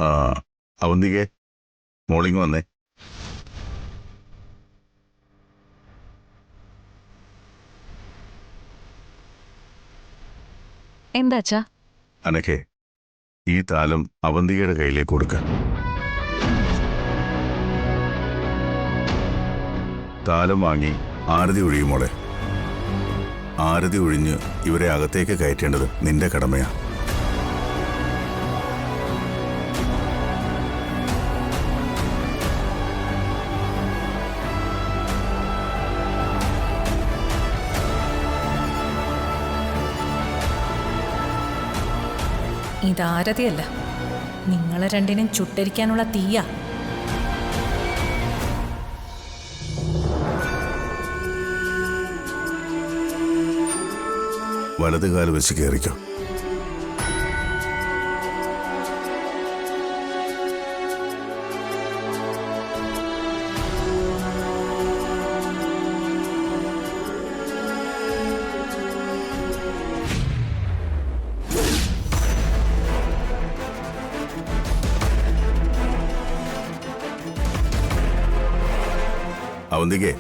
ആ അവന്തികെ മോളിങ് വന്നേ. എന്താച്ചാ? അനക്കെ ഈ താലം അവന്തികയുടെ കയ്യിലേക്ക് കൊടുക്ക. താലം വാങ്ങി ആരതി ഒഴിയുമോളെ. ആരതി ഒഴിഞ്ഞ് ഇവരെ അകത്തേക്ക് കയറ്റേണ്ടത് നിന്റെ കടമയാ. ഇതാരതിയല്ല, നിങ്ങളെ രണ്ടിനും ചുട്ടരിക്കാനുള്ള തീയ. വലതുകാല് വെച്ച് കയറിക്കോ. അവന്തികെ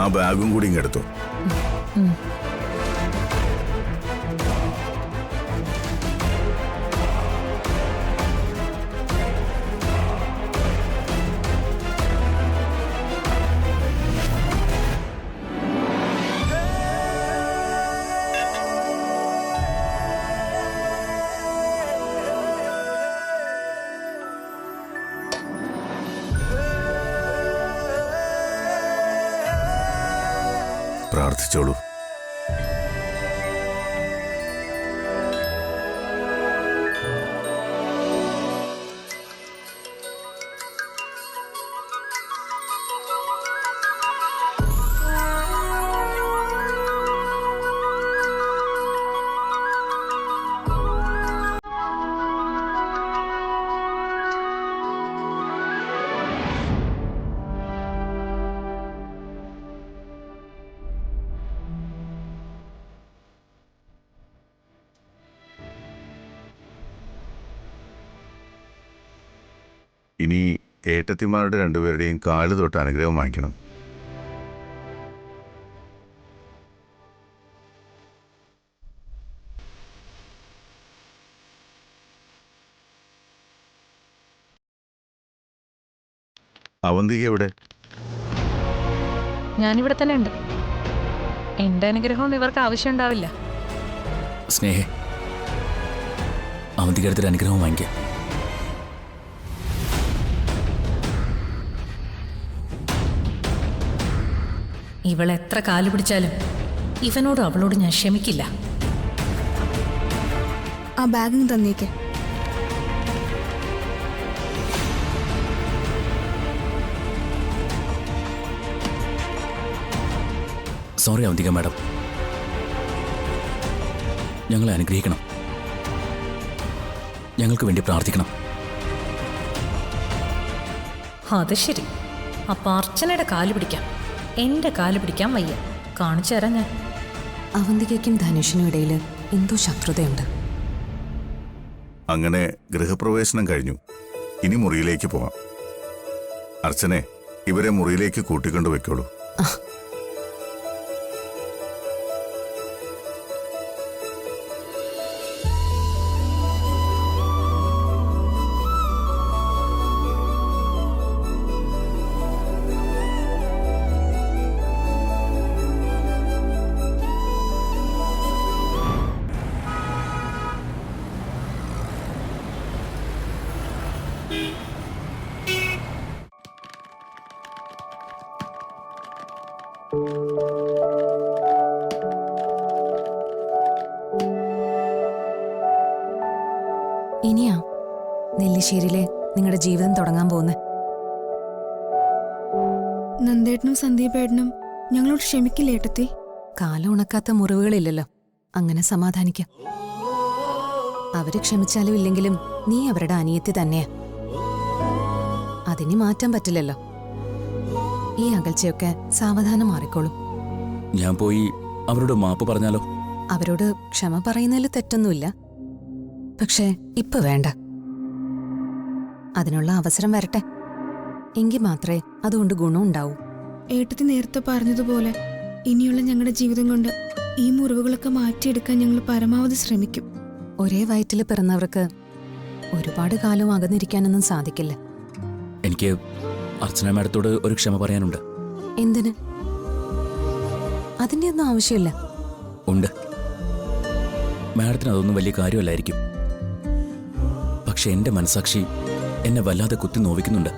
ആ ബാഗും കൂടി ഇങ്ങെടുത്തു. പ്രാർത്ഥിച്ചോളൂ. ഇനി ഏട്ടത്തിമാരുടെ രണ്ടുപേരുടെയും കാല് തൊട്ട് അനുഗ്രഹം വാങ്ങിക്കണം. അവന്തിക എവിടെ? ഞാനിവിടെ തന്നെ ഉണ്ട്. എന്റെ അനുഗ്രഹം ഇവർക്ക് ആവശ്യമുണ്ടാവില്ല. സ്നേഹേ, അവന്തികടുത്തൊരു അനുഗ്രഹം വാങ്ങിക്കാം. ഇവളെത്ര കാല് പിടിച്ചാലും ഇവനോടും അവളോട് ഞാൻ ക്ഷമിക്കില്ല. ആ ബാഗും തന്നേക്ക്. സോറി അവന്തിക മാഡം, ഞങ്ങളെ അനുഗ്രഹിക്കണം, ഞങ്ങൾക്ക് വേണ്ടി പ്രാർത്ഥിക്കണം. അത് ശരി. അപ്പൊ അർച്ചനയുടെ കാല് പിടിക്കാം, എന്റെ കാല് പിടിക്കാൻ വയ്യ. കാണിച്ചു തരാം ഞാൻ. അവന്തികയ്ക്കും ധനുഷിനും ഇടയിൽ എന്തോ ശത്രുതയുണ്ട്. അങ്ങനെ ഗൃഹപ്രവേശനം കഴിഞ്ഞു. ഇനി മുറിയിലേക്ക് പോവാം. അർച്ചനെ, ഇവരെ മുറിയിലേക്ക് കൂട്ടിക്കൊണ്ടു വെക്കോളൂ. ഇനിയാ നെല്ലിശ്ശേരിയിലെ നിങ്ങളുടെ ജീവിതം തുടങ്ങാൻ പോകുന്നത്. നന്ദേട്ടനും സന്ദീപേട്ടനും ഞങ്ങളോട് ക്ഷമിക്കില്ലേ ഏട്ടത്തി? കാലം ഉണക്കാത്ത മുറിവുകളില്ലല്ലോ, അങ്ങനെ സമാധാനിക്കാം. അവര് ക്ഷമിച്ചാലും ഇല്ലെങ്കിലും നീ അവരുടെ അനിയത്തി തന്നെയാ. അതിനി മാറ്റാൻ പറ്റില്ലല്ലോ. ഈ അകൽച്ചയൊക്കെ സാവധാനം മാറിക്കോളും. ഞാൻ പോയി അവരോട് മാപ്പ് പറഞ്ഞാലോ? അവരോട് ക്ഷമ പറയുന്നതിൽ തെറ്റൊന്നുമില്ല. പക്ഷേ ഇപ്പൊ വേണ്ട. അതിനുള്ള അവസരം വരട്ടെ, എങ്കിൽ മാത്രമേ അതുകൊണ്ട് ഗുണമുണ്ടാവൂ. ഏട്ടത്തി നേരത്തെ പറഞ്ഞതുപോലെ ഇനിയുള്ള ഞങ്ങളുടെ ജീവിതം കൊണ്ട് ഈ മുറിവുകളൊക്കെ മാറ്റിയെടുക്കാൻ ഞങ്ങൾ പരമാവധി ശ്രമിക്കും. ഒരേ വയറ്റിൽ പിറന്നവർക്ക് ഒരുപാട് കാലം അകന്നിരിക്കാനൊന്നും സാധിക്കില്ല. എനിക്ക് അർച്ചന മാഡത്തോട് ഒരു ക്ഷമ പറയാനുണ്ട്. എന്തിന്? അതിന്റെ ഒന്നും ആവശ്യമില്ല. ഉണ്ട്. മാഡത്തിന് അതൊന്നും വലിയ കാര്യമല്ലായിരിക്കും. പക്ഷെ എൻ്റെ മനസാക്ഷി എന്നെ വല്ലാതെ കുത്തി നോവിക്കുന്നുണ്ട്.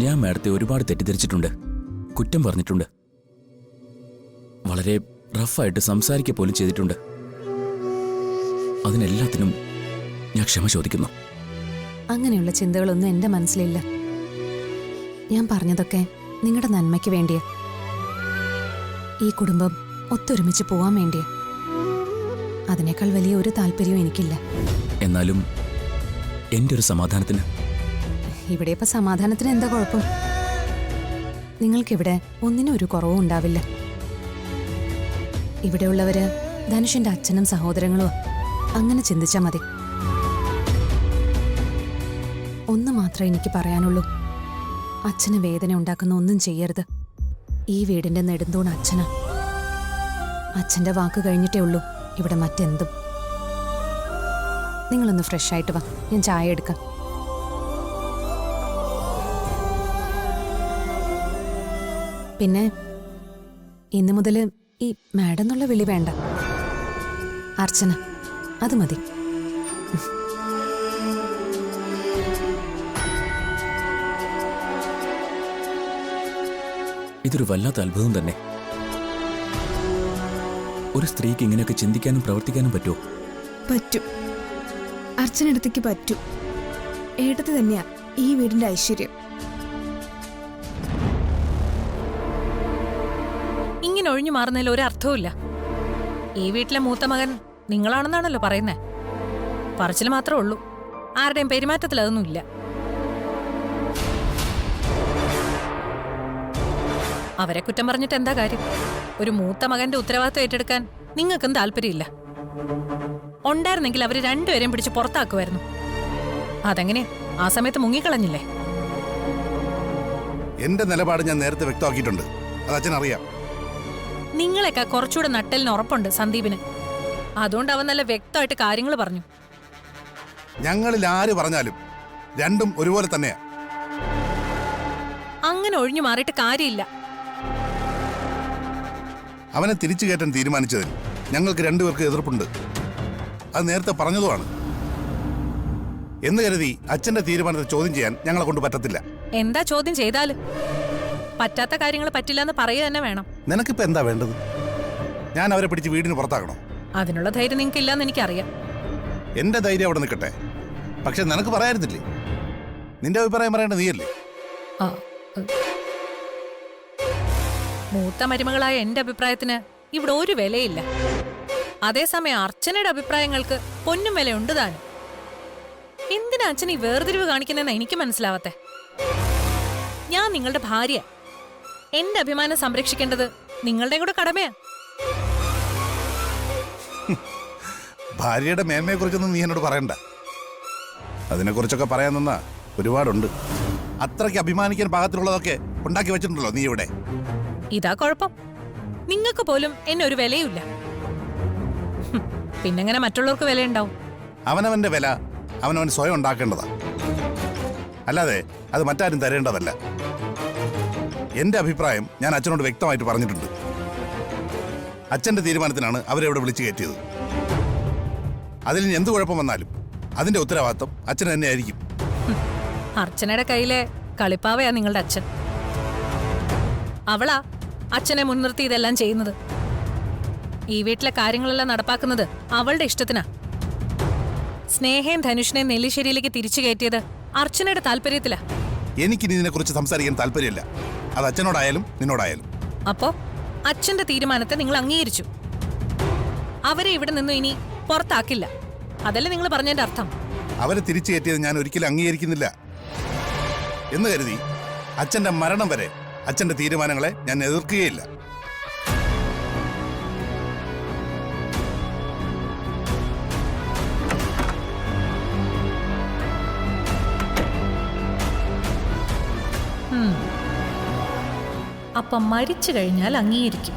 ഞാൻ മാഡത്തെ ഒരുപാട് തെറ്റിദ്ധരിച്ചിട്ടുണ്ട്, കുറ്റം പറഞ്ഞിട്ടുണ്ട്, വളരെ റഫായിട്ട് സംസാരിക്കുക പോലും ചെയ്തിട്ടുണ്ട്. അതിനെല്ലാത്തിനും ഞാൻ ക്ഷമ ചോദിക്കുന്നു. അങ്ങനെയുള്ള ചിന്തകളൊന്നും എൻ്റെ മനസ്സിലില്ല. ഞാൻ പറഞ്ഞതൊക്കെ നിങ്ങളുടെ നന്മയ്ക്ക് വേണ്ടിയാ, ഈ കുടുംബം ഒത്തൊരുമിച്ച് പോവാൻ വേണ്ടിയാ. അതിനേക്കാൾ വലിയ ഒരു താല്പര്യവും എനിക്കില്ല. എന്നാലും എൻ്റെ ഒരു സമാധാനത്തിന്. ഇവിടെ ഇപ്പൊ സമാധാനത്തിന് എന്താ കുഴപ്പം? നിങ്ങൾക്കിവിടെ ഒന്നിനും ഒരു കുറവും ഉണ്ടാവില്ല. ഇവിടെയുള്ളവര് ധനുഷിന്റെ അച്ഛനും സഹോദരങ്ങളും. അങ്ങനെ ചിന്തിച്ചാ മതി. ഒന്ന് മാത്രമേ എനിക്ക് പറയാനുള്ളൂ, അച്ഛന് വേദന ഉണ്ടാക്കുന്ന ഒന്നും ചെയ്യരുത്. ഈ വീടിന്റെ നെടുന്തൂൺ അച്ഛനാ. അച്ഛന്റെ വാക്ക് കഴിഞ്ഞിട്ടേ ഉള്ളൂ ഇവിടെ മറ്റെന്തും. നിങ്ങളൊന്ന് ഫ്രഷ് ആയിട്ട് വാ, ഞാൻ ചായ എടുക്കാം. പിന്നെ ഇന്നു മുതൽ ഈ മാഡം എന്നുള്ള വിളി വേണ്ട, അർച്ചന, അത് മതി. ഇതൊരു വല്ലാത്ത അത്ഭുതം തന്നെ. ഒരു സ്ത്രീക്ക് ഇങ്ങനെയൊക്കെ ചിന്തിക്കാനും പ്രവർത്തിക്കാനും പറ്റുമോ? പറ്റും. അർച്ചനടുത്തേക്ക് പറ്റും. ഏട്ടത്തി തന്നെയാ ഈ വീടിന്റെ ഐശ്വര്യം. ഇങ്ങനെ ഒഴിഞ്ഞു മാറുന്നതിൽ ഒരു അർത്ഥവുമില്ല. ഈ വീട്ടിലെ മൂത്ത മകൻ നിങ്ങളാണെന്നാണല്ലോ പറയുന്നേ. പറച്ചിൽ മാത്രമേ ഉള്ളൂ, ആരുടെയും പെരുമാറ്റത്തിൽ അതൊന്നും ഇല്ല. അവരെ കുറ്റം പറഞ്ഞിട്ട് എന്താ കാര്യം? ഒരു മൂത്ത മകന്റെ ഉത്തരവാദിത്വം ഏറ്റെടുക്കാൻ നിങ്ങൾക്കും താല്പര്യമില്ല. ഉണ്ടായിരുന്നെങ്കിൽ അവര് രണ്ടുപേരെയും പിടിച്ച് പുറത്താക്കുമായിരുന്നു. അതെങ്ങനെ ആ സമയത്ത് മുങ്ങിക്കളഞ്ഞില്ലേ? എന്റെ നിലപാട് ഞാൻ നേരത്തെ വ്യക്തമാക്കിയിട്ടുണ്ട്, അത് അച്ഛനറിയാം. നിങ്ങളെക്കാ കുറച്ചുകൂടെ നട്ടലിന് ഉറപ്പുണ്ട് സന്ദീപിന്. അതുകൊണ്ട് അവൻ നല്ല വ്യക്തമായിട്ട് കാര്യങ്ങൾ പറഞ്ഞു. ഞങ്ങളിൽ ആര് പറഞ്ഞാലും രണ്ടും ഒരുപോലെ തന്നെയാ. അങ്ങനെ ഒഴിഞ്ഞു മാറിയിട്ട് കാര്യമില്ല. അവനെ തിരിച്ചു കയറ്റാൻ തീരുമാനിച്ചതിൽ ഞങ്ങൾക്ക് രണ്ടുപേർക്ക് എതിർപ്പുണ്ട്. അത് നേരത്തെ പറഞ്ഞതുമാണ്. എന്ന് കരുതി അച്ഛന്റെ തീരുമാനത്തെ ചോദ്യം ചെയ്യാൻ ഞങ്ങളെ കൊണ്ട് പറ്റത്തില്ല. എന്താ ചോദ്യം ചെയ്താല്? പറ്റാത്ത കാര്യങ്ങൾ പറ്റില്ല എന്ന് പറയുക തന്നെ വേണം. നിനക്കിപ്പോ എന്താ വേണ്ടത്? ഞാൻ അവരെ പിടിച്ച് വീടിന് പുറത്താക്കണോ? അതിനുള്ള ധൈര്യം നിങ്ങൾക്ക് ഇല്ലാന്ന് എനിക്കറിയാം. എന്റെ ധൈര്യം അവിടെ നിൽക്കട്ടെ, പക്ഷെ നിനക്ക് പറയായിരുന്നില്ലേ? നിന്റെ അഭിപ്രായം പറയേണ്ട നീയല്ലേ? ആ, മൂത്ത മരുമകളായ എന്റെ അഭിപ്രായത്തിന് ഇവിടെ ഒരു വിലയില്ല. അതേസമയം അർച്ചനയുടെ അഭിപ്രായങ്ങൾക്ക് പൊന്നും വിലയുണ്ട് താനും. എന്തിനാ അച്ഛൻ ഈ വേർതിരിവ് കാണിക്കുന്നതെന്ന് എനിക്ക് മനസ്സിലാവത്തെ. ഞാൻ നിങ്ങളുടെ ഭാര്യ, എന്റെ അഭിമാനം സംരക്ഷിക്കേണ്ടത് നിങ്ങളുടെയും കൂടെ കടമയാ. ഭാര്യയുടെ മേന്മയെക്കുറിച്ചൊന്നും നീ എന്നോട് പറയണ്ട. അതിനെക്കുറിച്ചൊക്കെ പറയാൻ നിന്നാ ഒരുപാടുണ്ട്. അത്രയ്ക്ക് അഭിമാനിക്കാൻ പാകത്തിലുള്ളതൊക്കെ ഉണ്ടാക്കി വെച്ചിട്ടുണ്ടല്ലോ നീ ഇവിടെ. ഇതാ കുഴപ്പം. നിങ്ങൾക്ക് പോലും എന്നെ ഒരു വിലയുമില്ല. പിന്നെങ്ങനെ മറ്റുള്ളവർക്ക് വിലയുണ്ടാവും? അവനവന്റെ വില അവനവൻ സ്വയം ഉണ്ടാക്കേണ്ടതാ, അല്ലാതെ അത് മറ്റാരും തരേണ്ടതല്ല. എന്റെ അഭിപ്രായം ഞാൻ അച്ഛനോട് വ്യക്തമായിട്ട് പറഞ്ഞിട്ടുണ്ട്. അച്ഛന്റെ തീരുമാനത്തിനാണ് അവരെ ഇവിടെ വിളിച്ചു കയറ്റിയത്. അതിൽ എന്ത് കുഴപ്പം വന്നാലും അതിന്റെ ഉത്തരവാദിത്വം അച്ഛൻ തന്നെ ആയിരിക്കും. അർച്ചനയുടെ കയ്യിലെ കളിപ്പാവയാ നിങ്ങളുടെ അച്ഛൻ. അവളാ അച്ഛനെ മുൻനിർത്തി ഇതെല്ലാം ചെയ്യുന്നത്. ഈ വീട്ടിലെ കാര്യങ്ങളെല്ലാം നടപ്പാക്കുന്നത് അവളുടെ ഇഷ്ടത്തിനാ. സ്നേഹയും ധനുഷിനെ നെല്ലിശ്ശേരിയിലേക്ക് തിരിച്ചു കയറ്റിയത് അർച്ചനയുടെ താല്പര്യത്തിലാ. എനിക്കിനി ഇതിനെക്കുറിച്ച് സംസാരിക്കാൻ താല്പര്യമില്ല, അത് അച്ഛനോടായാലും നിന്നോടായാലും. അപ്പോ അച്ഛന്റെ തീരുമാനത്തെ നിങ്ങൾ അംഗീകരിച്ചു. അവരെ ഇവിടെ നിന്നും ഇനി പുറത്താക്കില്ല, അതല്ലേ നിങ്ങൾ പറഞ്ഞതിന്റെ അർത്ഥം? അവരെ തിരിച്ചു കയറ്റിയത് ഞാൻ ഒരിക്കലും അംഗീകരിക്കുന്നില്ല. എന്ന് കരുതി അച്ഛന്റെ മരണം വരെ അച്ഛന്റെ തീരുമാനങ്ങളെ ഞാൻ എതിർക്കുകയില്ല. അപ്പം മരിച്ചു കഴിഞ്ഞാൽ അംഗീകരിക്കും.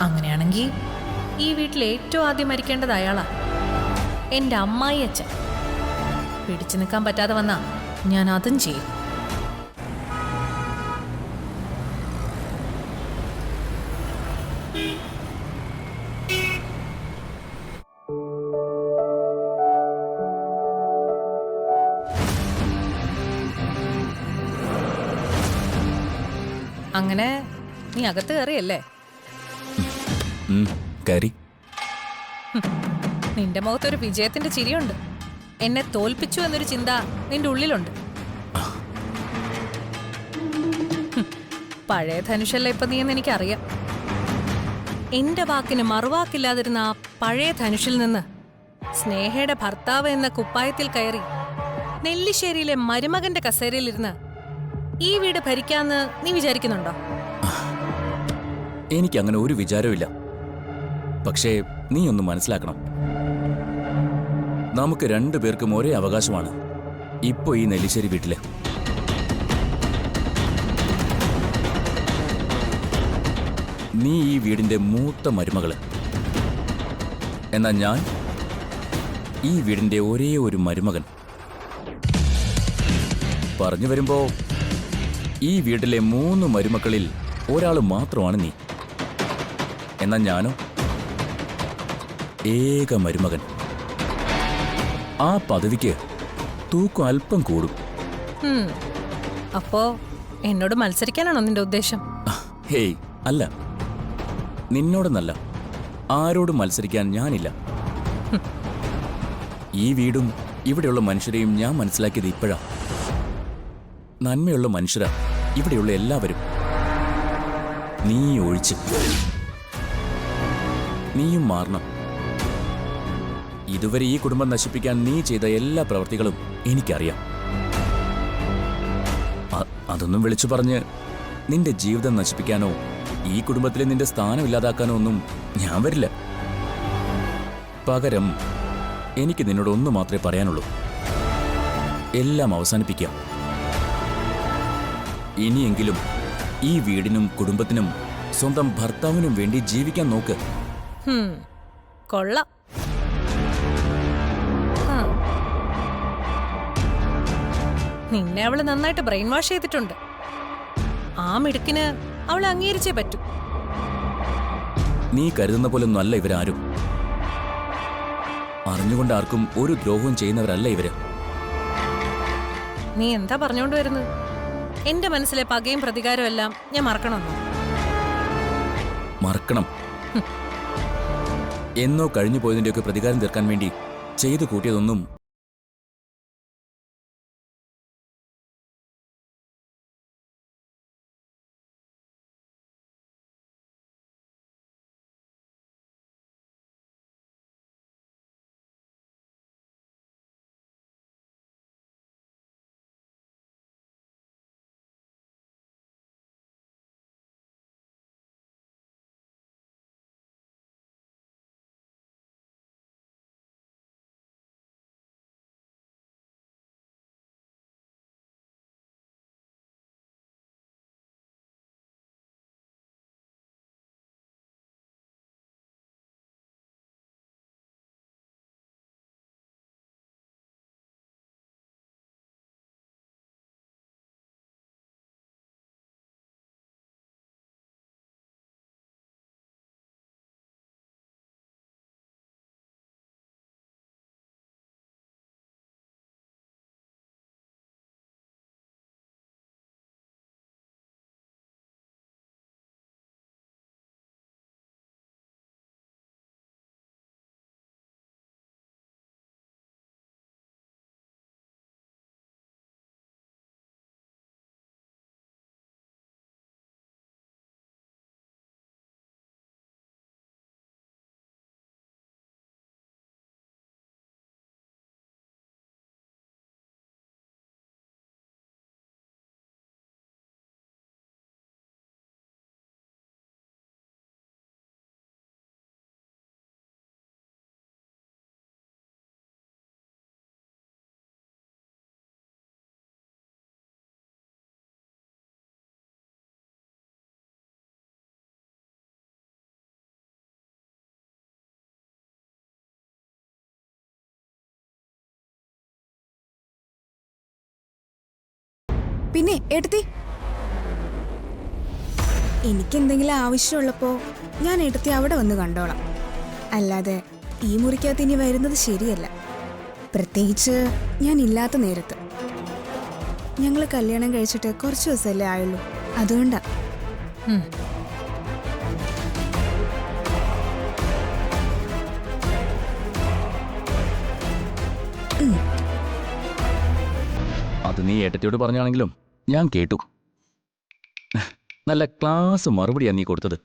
അങ്ങനെയാണെങ്കിൽ ഈ വീട്ടിൽ ഏറ്റവും ആദ്യം മരിക്കേണ്ടത് അയാളാ, എൻ്റെ അമ്മായി അച്ഛൻ. പിടിച്ചു നിൽക്കാൻ പറ്റാതെ വന്നാ ഞാൻ അതും ചെയ്യും. അങ്ങനെ നീ അകത്ത് കയറിയല്ലേ? കയറി. നിന്റെ മുഖത്തൊരു വിജയത്തിന്റെ ചിരിയുണ്ട്. എന്നെ തോൽപ്പിച്ചു എന്നൊരു ചിന്ത നിന്റെ ഉള്ളിലുണ്ട്. പഴയ ധനുഷല്ല ഇപ്പൊ നീ എന്ന് എനിക്കറിയാം. എന്റെ വാക്കിന് മറുവാക്കില്ലാതിരുന്ന ആ പഴയ ധനുഷിൽ നിന്ന് സ്നേഹയുടെ ഭർത്താവ് എന്ന കുപ്പായത്തിൽ കയറി നെല്ലിശ്ശേരിയിലെ മരുമകന്റെ കസേരയിലിരുന്ന് ഈ വീട് ഭരിക്കാന്ന് നീ വിചാരിക്കുന്നുണ്ടോ? എനിക്കങ്ങനെ ഒരു വിചാരമില്ല. പക്ഷേ നീ ഒന്ന് മനസ്സിലാക്കണം, നമുക്ക് രണ്ടുപേർക്കും ഒരേ അവകാശമാണ് ഇപ്പോ ഈ നെല്ലിശ്ശേരി വീട്ടില്. നീ ഈ വീടിന്റെ മൂത്ത മരുമകള്, എന്നാൽ ഞാൻ ഈ വീടിന്റെ ഒരേ ഒരു മരുമകൻ. പറഞ്ഞു വരുമ്പോ ഈ വീട്ടിലെ 3 മരുമക്കളിൽ ഒരാൾ മാത്രമാണ് നീ. എന്നാൽ ഞാനോ ഏക മരുമകൻ. ആ പദവിക്ക് തൂക്കം അല്പം കൂടും. അപ്പോ എന്നോട് മത്സരിക്കാനാണോ നിന്റെ ഉദ്ദേശം? ഹേയ്, അല്ല. നിന്നോടൊന്നല്ല, ആരോടും മത്സരിക്കാൻ ഞാനില്ല. ഈ വീടും ഇവിടെയുള്ള മനുഷ്യരെയും ഞാൻ മനസ്സിലാക്കിയത് ഇപ്പോഴാ. നന്മയുള്ള മനുഷ്യരാ ഇവിടെയുള്ള എല്ലാവരും, നീ ഒഴിച്ച്. നീയും മാറണം. ഇതുവരെ ഈ കുടുംബം നശിപ്പിക്കാൻ നീ ചെയ്ത എല്ലാ പ്രവൃത്തികളും എനിക്കറിയാം. അതൊന്നും വിളിച്ചു പറഞ്ഞ് നിന്റെ ജീവിതം നശിപ്പിക്കാനോ ഈ കുടുംബത്തിലെ നിന്റെ സ്ഥാനം ഇല്ലാതാക്കാനോ ഒന്നും ഞാൻ വരില്ല. പകരം എനിക്ക് നിന്നോട് ഒന്ന് മാത്രമേ പറയാനുള്ളൂ, എല്ലാം അവസാനിപ്പിക്കാം. ഇനിയെങ്കിലും ഈ വീടിനും കുടുംബത്തിനും സ്വന്തം ഭർത്താവിനും വേണ്ടി ജീവിക്കാൻ നോക്ക്. കൊള്ളാം. നിന്നെ അവള് നന്നായിട്ട് ബ്രെയിൻ വാഷ് ചെയ്തിട്ടുണ്ട്. ആ മിടുക്കിന് അവളെ അംഗീകരിച്ചേ പറ്റൂ. നീ കരുതുന്ന പോലൊന്നും അല്ല ഇവരാരും. അറിഞ്ഞുകൊണ്ട് ആർക്കും ഒരു ദ്രോഹവും ചെയ്യുന്നവരല്ല ഇവര്. നീ എന്താ പറഞ്ഞോണ്ട് വരുന്നത്? എന്റെ മനസ്സിലെ പകയും പ്രതികാരവും എല്ലാം ഞാൻ മറക്കണമെന്നോ? മറക്കണം. എന്നോ കഴിഞ്ഞു പോയതിന്റെയൊക്കെ പ്രതികാരം തീർക്കാൻ വേണ്ടി ചെയ്തു കൂട്ടിയതൊന്നും പിന്നെ എടുത്തി എനിക്കെന്തെങ്കിലും ആവശ്യമുള്ളപ്പോ ഞാൻ എടുത്തി അവിടെ വന്ന് കണ്ടോളാം. അല്ലാതെ ഈ മുറിക്കകത്ത് ഇനി വരുന്നത് ശരിയല്ല, പ്രത്യേകിച്ച് ഞാൻ ഇല്ലാത്ത നേരത്ത്. ഞങ്ങൾ കല്യാണം കഴിച്ചിട്ട് കുറച്ച് ദിവസമല്ലേ ആയുള്ളൂ, അതുകൊണ്ടാ. അത് നീ ഏട്ടത്തിയോട് പറഞ്ഞാണെങ്കിലും ഞാൻ കേട്ടു. നല്ല ക്ലാസ് മറുപടിയാ നീ കൊടുത്തത്.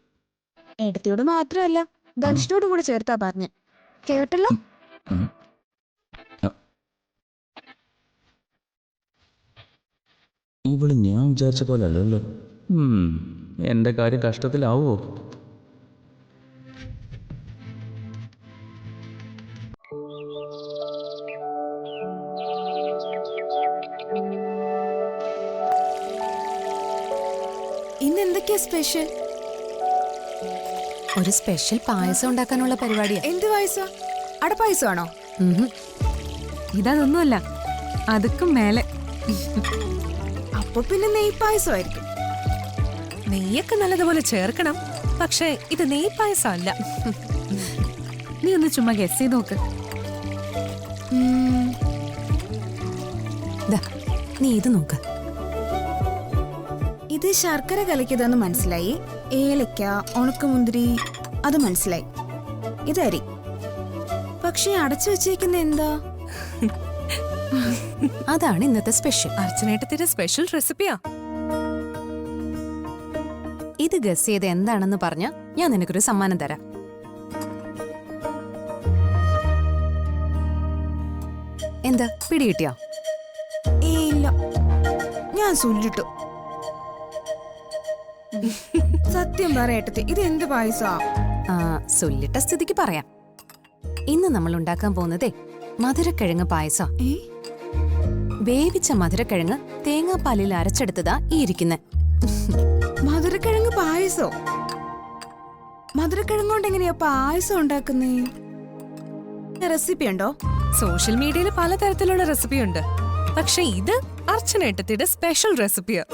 എടുത്തിയോട് മാത്രമല്ല, ധനുഷിനോടും കൂടെ ചേർത്താ പറഞ്ഞ്. കേട്ടല്ലോ. ഉം. ഇവള് ഞാൻ വിചാരിച്ച പോലെ അല്ലല്ലോ. എന്റെ കാര്യം കഷ്ടത്തിലാവോ? ഇന്ന് എന്തൊക്കെയാ സ്പെഷ്യൽ? ഒരു സ്പെഷ്യൽ പായസം ഉണ്ടാക്കാനുള്ള പരിപാടിയാ. എന്ത് പായസം? അടപ്പായസമാണോ? ഇതൊന്നുമല്ല, അതുക്കും മേലെ. അപ്പൊ പിന്നെ നെയ്പായസമായിരിക്കും. നെയ്യൊക്കെ നല്ലതുപോലെ ചേർക്കണം, പക്ഷേ ഇത് നെയ് പായസം അല്ല. നീ ഒന്ന് ചുമ്മാ ഗസ് ചെയ്ത് നോക്ക്. ദാ, നീ ഇത് നോക്ക്. ഇത് ശർക്കര കലക്കിയതെന്ന് മനസ്സിലായി, ഏലക്ക, ഉണക്കമുന്തിരി അത് മനസ്സിലായി. ഇത് അരി. പക്ഷെ അടച്ചു വെച്ചേക്കുന്ന എന്താ? അതാണ് ഇന്നത്തെ സ്പെഷ്യൽ. അർച്ചനേട്ടത്തിന്റെ സ്പെഷ്യൽ റെസിപ്പിയാ. ഇത് ഗസ് ചെയ്ത് എന്താണെന്ന് പറഞ്ഞ ഞാൻ നിനക്കൊരു സമ്മാനം തരാം. എന്താ പിടികിട്ടിയോ? ഇല്ല, ഞാൻ സുല്ലിട്ടു. സത്യം പറയട്ടെ, ഇത് എന്ത് പായസാ? സൊല്ലിട്ട സ്ഥിതിക്ക് പറയാം. ഇന്ന് നമ്മൾ ഉണ്ടാക്കാൻ പോകുന്നതേ മധുരക്കിഴങ്ങ് പായസം. വേവിച്ച മധുരക്കിഴങ്ങ് തേങ്ങാപ്പാലിൽ അരച്ചെടുത്തതാ ഈ ഇരിക്കുന്നെ. മധുരക്കിഴങ്ങ് പായസോ? മധുരക്കിഴങ്ങ് കൊണ്ട് എങ്ങനെയാ പായസം ഉണ്ടാക്കുന്നേ? റെസിപ്പി ഉണ്ടോ? സോഷ്യൽ മീഡിയയിൽ പലതരത്തിലുള്ള റെസിപ്പി ഉണ്ട്, പക്ഷെ ഇത് അർച്ചനേട്ടത്തിന്റെ സ്പെഷ്യൽ റെസിപ്പിയാ.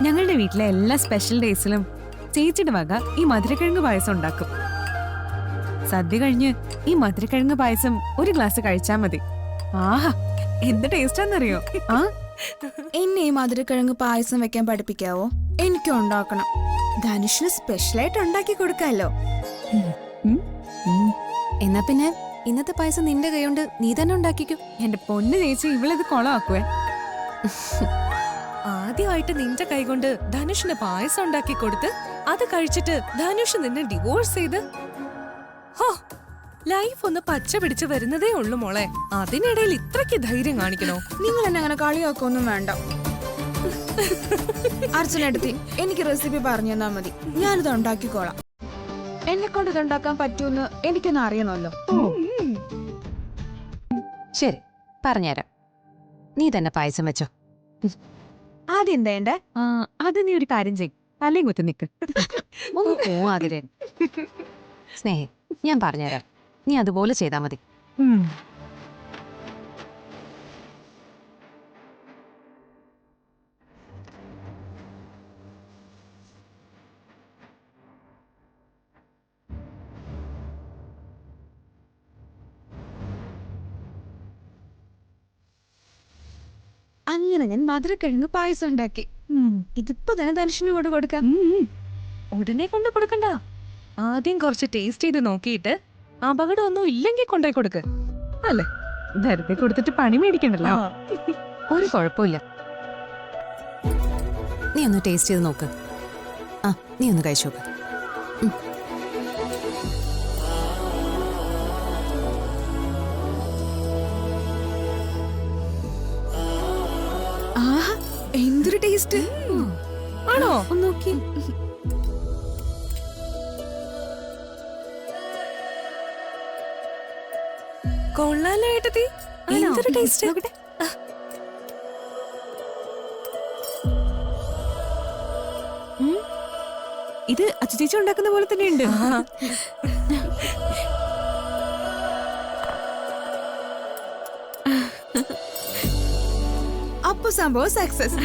ഞങ്ങളുടെ വീട്ടിലെ എല്ലാ സ്പെഷ്യൽ ഡേയ്സിലും ചേച്ചിയുടെ വക ഈ മധുരക്കിഴങ്ങ് പായസം ഉണ്ടാക്കും. സദ്യ കഴിഞ്ഞ് ഈ മധുരക്കിഴങ്ങ് പായസം ഒരു ഗ്ലാസ് കഴിച്ചാ മതി. ആഹാ, എന്ത് ടേസ്റ്റാന്നറിയോ? എന്നെ ഈ മധുരക്കിഴങ്ങ് പായസം വെക്കാൻ പഠിപ്പിക്കാവോ? എനിക്കും ഉണ്ടാക്കണം. ധനുഷിന് സ്പെഷ്യലായിട്ട് ഉണ്ടാക്കി കൊടുക്കാലോ. എന്നാ പിന്നെ ഇന്നത്തെ പായസം നിന്റെ കൈകൊണ്ട് നീ തന്നെ ഉണ്ടാക്കിക്കോ. എന്റെ പൊന്ന് ചേച്ചി, ഇവളിത് കൊളാക്കുവേ. ആദ്യമായിട്ട് നിന്റെ കൈകൊണ്ട് ധനുഷിന് പായസം ഉണ്ടാക്കി കൊടുത്ത് അത് കഴിച്ചിട്ട് ധനുഷ് നിന്നെ ഡിവോഴ്സ് ചെയ്ത്, ഹോ, ലൈഫ് ഒന്ന് പച്ച പിടിച്ച് വരുന്നതേ ഉള്ളു മോളെ. അതിനിടയിൽ ഇത്രയ്ക്ക് ധൈര്യം കാണിക്കണോ? നിങ്ങൾ എന്നെ അങ്ങനെ കളിയാക്കൊന്നും വേണ്ട. അർച്ചനടുത്തി എനിക്ക് റെസിപ്പി പറഞ്ഞു തന്നാ മതി, ഞാനിത് ഉണ്ടാക്കിക്കോളാം. എന്നെ കൊണ്ട് ഇത് ഉണ്ടാക്കാൻ പറ്റൂന്ന് എനിക്കൊന്ന് അറിയണമല്ലോ. ശരി, പറഞ്ഞുതരാം. നീ തന്നെ പായസം വെച്ചോ. ആദ്യം എന്താ വേണ്ടേ? അത് നീ ഒരു കാര്യം ചെയ്യും, തലയും കുത്തി നിക്ക്. ഒന്ന് പോവാതിരേ. സ്നേഹ, ഞാൻ പറഞ്ഞുതരാം, നീ അതുപോലെ ചെയ്താ മതി. അങ്ങനെ ഞാൻ മധുരക്കിഴങ്ങ് പായസം ഉണ്ടാക്കി. ഇതിപ്പോ തന്നെ ധനുഷിന് കൊണ്ട് കൊടുക്കാം. ഉടനെ കൊണ്ട് കൊടുക്കണ്ട, ആദ്യം കുറച്ച് ടേസ്റ്റ് ചെയ്ത് നോക്കിയിട്ട് അപകടം ഒന്നും ഇല്ലെങ്കിൽ കൊണ്ടുപോയി കൊടുക്ക്. അല്ലേ, വെറുതെ കൊടുത്തിട്ട് പണി മേടിക്കണ്ടല്ലോ. ഒരു കുഴപ്പമില്ല. നീ ഒന്ന് ടേസ്റ്റ് ചെയ്ത് നോക്ക്. നീ ഒന്ന് കഴിച്ചു നോക്ക്. ആഹാ, എന്തൊരു ടേസ്റ്റ് ആണോ? ഒന്ന് നോക്കി. കൊള്ളാലോ ഏട്ടത്തി, എന്തൊരു ടേസ്റ്റ്. ഇത് അച്ചുചേച്ചി ഉണ്ടാക്കുന്ന പോലെ തന്നെ ഉണ്ട്. അപ്പൊ സംഭവം സക്സസ്.